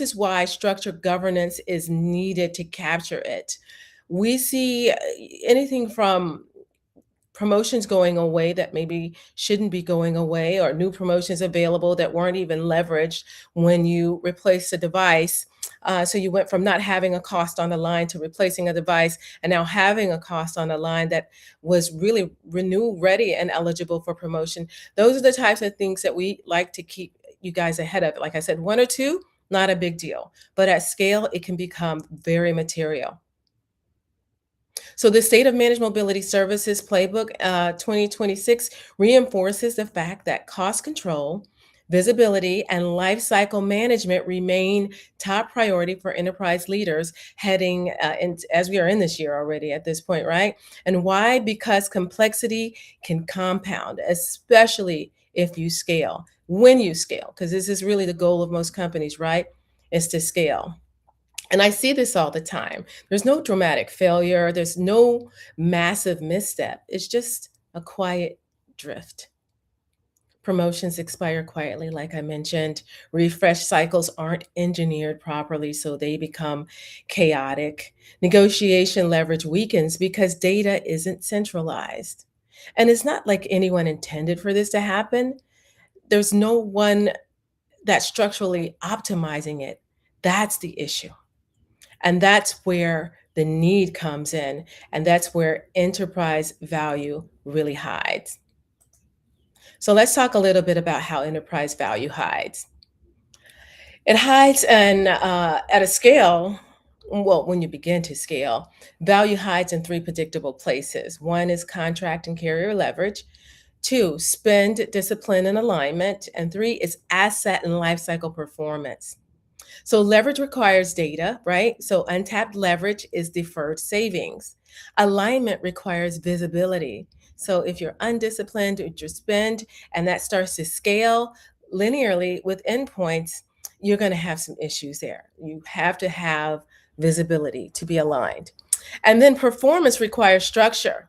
this is why structured governance is needed to capture it. We see anything from promotions going away that maybe shouldn't be going away, or new promotions available that weren't even leveraged when you replace a device. So you went from not having a cost on the line to replacing a device, and now having a cost on the line that was really renew ready and eligible for promotion. Those are the types of things that we like to keep you guys ahead of. Like I said, one or two, not a big deal, but at scale, it can become very material. So the State of Managed Mobility Services Playbook 2026 reinforces the fact that cost control, visibility, and lifecycle management remain top priority for enterprise leaders heading as we are in this year already at this point, right? And why? Because complexity can compound, especially if you scale, when you scale, because this is really the goal of most companies, right? Is to scale. And I see this all the time. There's no dramatic failure, there's no massive misstep. It's just a quiet drift. Promotions expire quietly, like I mentioned. Refresh cycles aren't engineered properly, so they become chaotic. Negotiation leverage weakens because data isn't centralized. And it's not like anyone intended for this to happen. There's no one that's structurally optimizing it. That's the issue. And that's where the need comes in, and that's where enterprise value really hides. So let's talk a little bit about how enterprise value hides. It hides at a scale, well, when you begin to scale, value hides in three predictable places. One is contract and carrier leverage. Two, spend, discipline, and alignment. And three is asset and lifecycle performance. So leverage requires data, right? So untapped leverage is deferred savings. Alignment requires visibility. So if you're undisciplined with your spend and that starts to scale linearly with endpoints, you're going to have some issues there. You have to have visibility to be aligned. And then performance requires structure.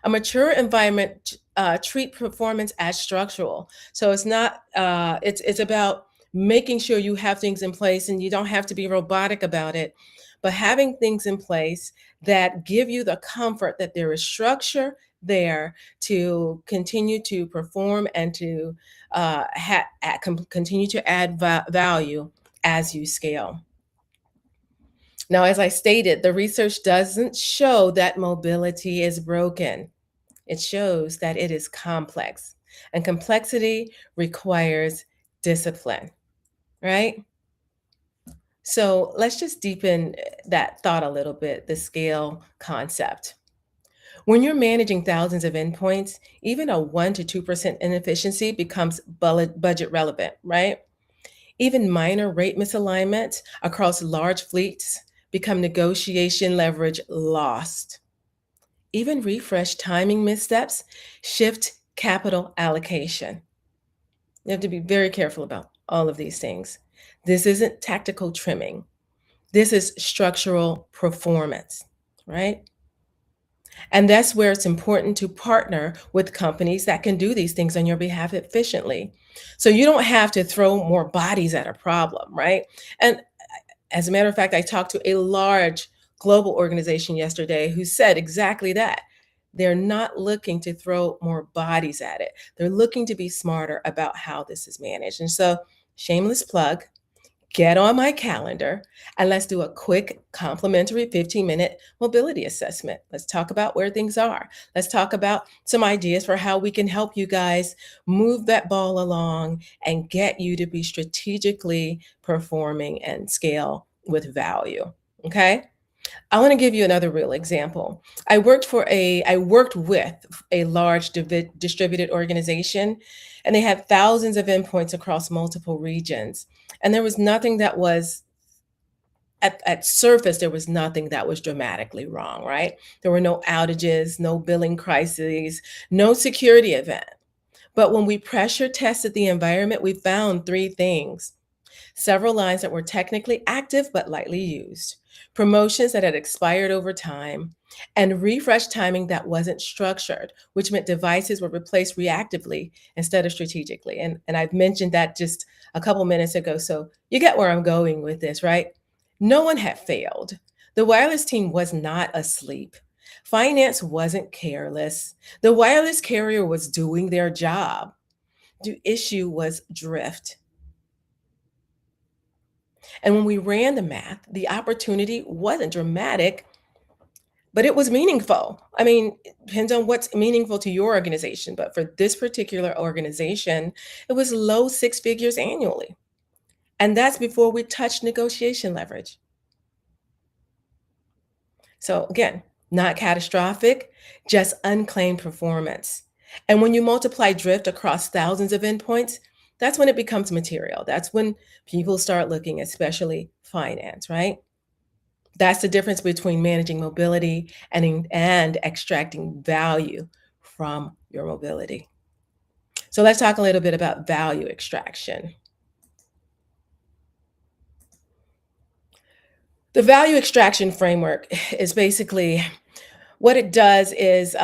A mature environment treat performance as structural. So it's not. It's about making sure you have things in place, and you don't have to be robotic about it, but having things in place that give you the comfort that there is structure there to continue to perform and to continue to add value as you scale. Now, as I stated, the research doesn't show that mobility is broken. It shows that it is complex, and complexity requires discipline, right? So let's just deepen that thought a little bit, the scale concept. When you're managing thousands of endpoints, even a 1 to 2% inefficiency becomes budget relevant, right? Even minor rate misalignments across large fleets become negotiation leverage lost. Even refresh timing missteps shift capital allocation. You have to be very careful about all of these things. This isn't tactical trimming. This is structural performance, right? And that's where it's important to partner with companies that can do these things on your behalf efficiently. So you don't have to throw more bodies at a problem, right? And as a matter of fact, I talked to a large global organization yesterday who said exactly that. They're not looking to throw more bodies at it. They're looking to be smarter about how this is managed. And so, shameless plug, get on my calendar and let's do a quick complimentary 15-minute mobility assessment. Let's talk about where things are. Let's talk about some ideas for how we can help you guys move that ball along and get you to be strategically performing and scale with value. Okay? I want to give you another real example. I worked with a large distributed organization, and they had thousands of endpoints across multiple regions. And there was nothing that was at surface, there was nothing that was dramatically wrong, right? There were no outages, no billing crises, no security event. But when we pressure tested the environment, we found three things: several lines that were technically active but lightly used, promotions that had expired over time, and refresh timing that wasn't structured, which meant devices were replaced reactively instead of strategically. And I've mentioned that just a couple minutes ago. So you get where I'm going with this, right? No one had failed. The wireless team was not asleep. Finance wasn't careless. The wireless carrier was doing their job. The issue was drift. And when we ran the math, the opportunity wasn't dramatic, but it was meaningful. I mean, it depends on what's meaningful to your organization, but for this particular organization, it was low six figures annually. And that's before we touched negotiation leverage. So again, not catastrophic, just unclaimed performance. And when you multiply drift across thousands of endpoints, that's when it becomes material. That's when people start looking, especially finance, right? That's the difference between managing mobility and extracting value from your mobility. So let's talk a little bit about value extraction. The value extraction framework is basically what it does is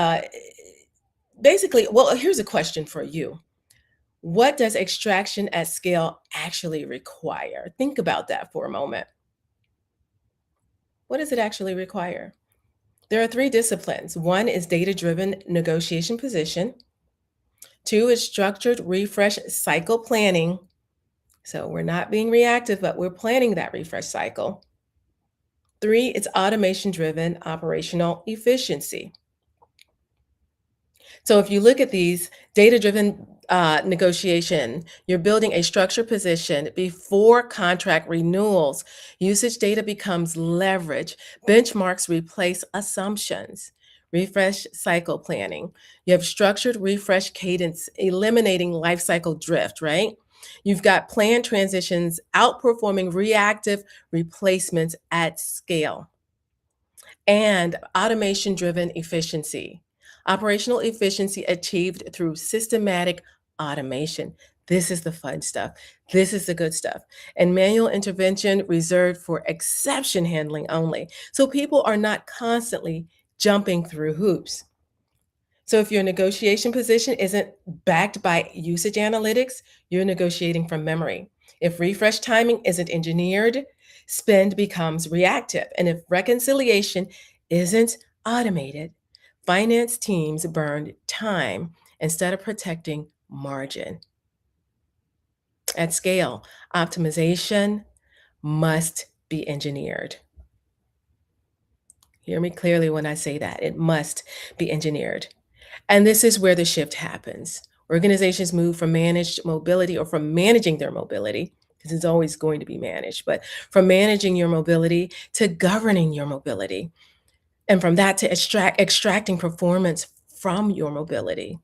basically, well, here's a question for you. What does extraction at scale actually require? Think about that for a moment. What does it actually require? There are three disciplines. One is data driven negotiation position, two is structured refresh cycle planning. So we're not being reactive, but we're planning that refresh cycle. Three, it's automation driven operational efficiency. So if you look at these data-driven negotiation, you're building a structured position before contract renewals. Usage data becomes leverage. Benchmarks replace assumptions. Refresh cycle planning. You have structured refresh cadence, eliminating life cycle drift, right? You've got planned transitions outperforming reactive replacements at scale and automation driven efficiency. Operational efficiency achieved through systematic automation. This is the fun stuff. This is the good stuff. And manual intervention reserved for exception handling only. So people are not constantly jumping through hoops. So if your negotiation position isn't backed by usage analytics, you're negotiating from memory. If refresh timing isn't engineered, spend becomes reactive. And if reconciliation isn't automated, finance teams burn time instead of protecting margin. At scale, optimization must be engineered. Hear me clearly when I say that. It must be engineered. And this is where the shift happens. Organizations move from managed mobility or from managing their mobility, because it's always going to be managed, but from managing your mobility to governing your mobility. And from that to extracting performance from your mobility.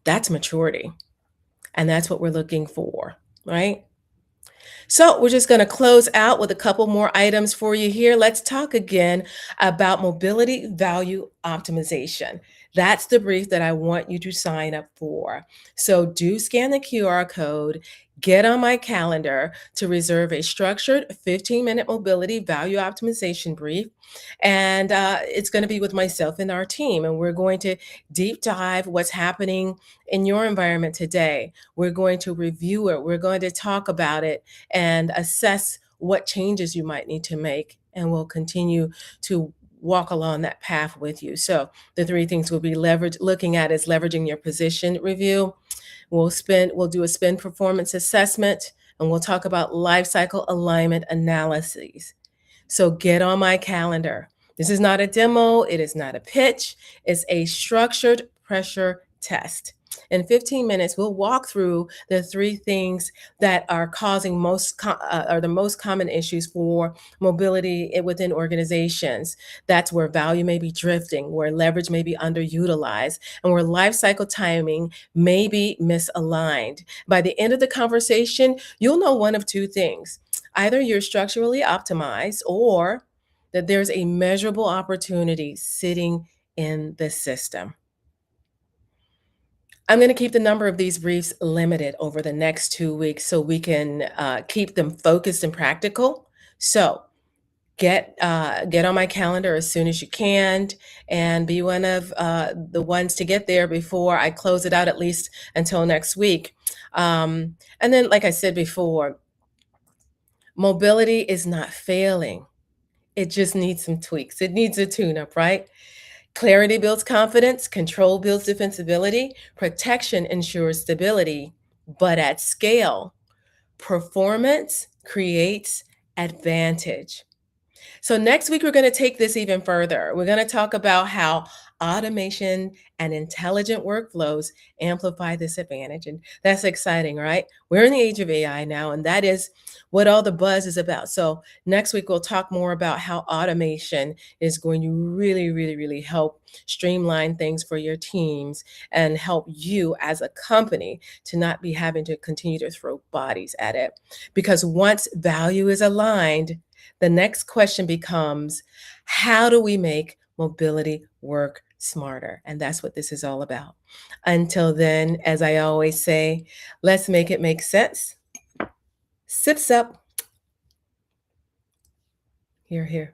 That's maturity. And that's what we're looking for, right? So we're just going to close out with a couple more items for you here. Let's talk again about mobility value optimization. That's the brief that I want you to sign up for. So do scan the QR code, get on my calendar to reserve a structured 15-minute mobility value optimization brief. And it's going to be with myself and our team. And we're going to deep dive what's happening in your environment today. We're going to review it. We're going to talk about it and assess what changes you might need to make. And we'll continue to walk along that path with you. So the three things we'll be looking at is leveraging your position review. We'll do a spend performance assessment, and we'll talk about life cycle alignment analyses. So get on my calendar. This is not a demo, it is not a pitch, it's a structured pressure test. In 15 minutes, we'll walk through the three things that are causing are the most common issues for mobility within organizations. That's where value may be drifting, where leverage may be underutilized, and where life cycle timing may be misaligned. By the end of the conversation, you'll know one of two things. Either you're structurally optimized or that there's a measurable opportunity sitting in the system. I'm going to keep the number of these briefs limited over the next 2 weeks so we can keep them focused and practical. So Get on my calendar as soon as you can, and be one of the ones to get there before I close it out, at least until next week. And then, like I said before, mobility is not failing. It just needs some tweaks. It needs a tune up, right? Clarity builds confidence, control builds defensibility, protection ensures stability, but at scale, performance creates advantage. So next week, we're going to take this even further. We're going to talk about how automation and intelligent workflows amplify this advantage. And that's exciting, right? We're in the age of AI now, and that is what all the buzz is about. So next week, we'll talk more about how automation is going to really, really, really help streamline things for your teams and help you as a company to not be having to continue to throw bodies at it. Because once value is aligned, the next question becomes, how do we make mobility work smarter? And that's what this is all about. Until then, as I always say, let's make it make sense. Sips up. Here, here.